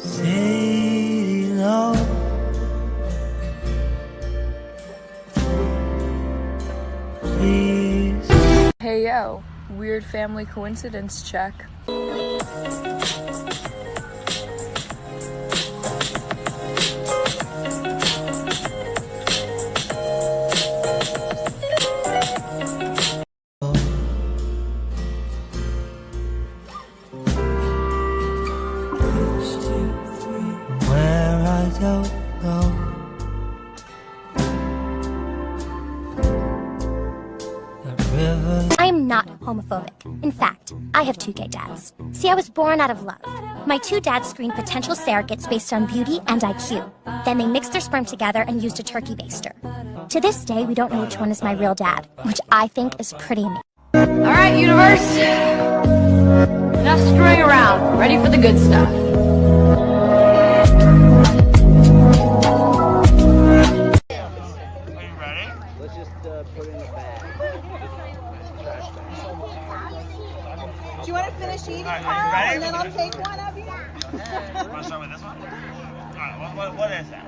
Hey yo, weird family coincidence check. I am not homophobic. In fact, I have 2 gay dads. See, I was born out of love. My 2 dads screened potential surrogates based on beauty and IQ. Then they mixed their sperm together and used a turkey baster. To this day, we don't know which one is my real dad, which I think is pretty amazing. All right, universe. Enough screwing around. Ready for the good stuff. Do you want to finish eating, Carl, and then I'll take one of you? Want to start with this one? Alright, what is that?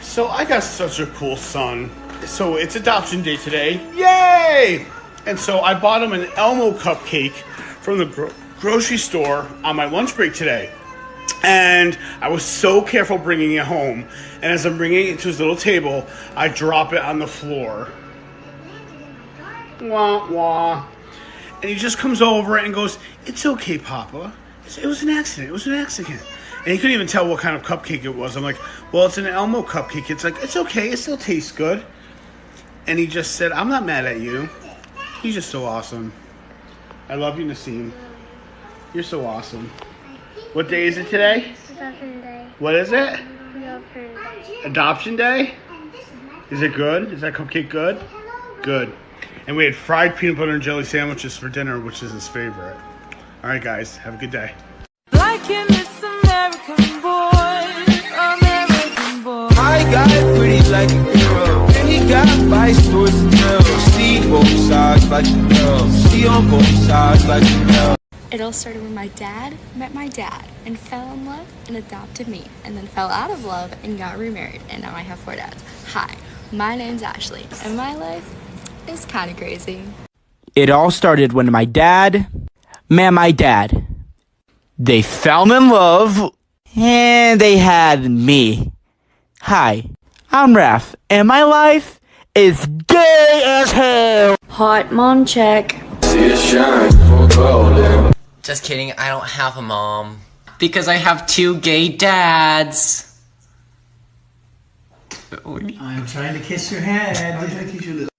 So I got such a cool son. So it's adoption day today. Yay! And so I bought him an Elmo cupcake from the grocery store on my lunch break today. And I was so careful bringing it home. And as I'm bringing it to his little table, I drop it on the floor. Wah, wah. And he just comes over and goes, "It's okay, Papa. It was an accident. It was an accident." And he couldn't even tell what kind of cupcake it was. I'm like, "Well, it's an Elmo cupcake." It's like, "It's okay. It still tastes good." And he just said, "I'm not mad at you." He's just so awesome. I love you, Nassim. You're so awesome. What day is it today? Adoption Day. What is it? Adoption Day. Adoption Day? Is it good? Is that cupcake good? Good. And we had fried peanut butter and jelly sandwiches for dinner, which is his favorite. All right, guys. Have a good day. Like in this American boy. I got pretty like a girl, and he got vice towards the girl. See both sides like a girl, see on both sides like a girl. It all started when my dad met my dad and fell in love and adopted me, and then fell out of love and got remarried, and now I have 4 dads. Hi, my name's Ashley, and my life is kind of crazy. It all started when my dad met my dad. They fell in love, and they had me. Hi, I'm Raph, and my life is gay as hell. Hot mom check. See it shine for golden. Just kidding, I don't have a mom. Because I have 2 gay dads. I'm trying to kiss your head.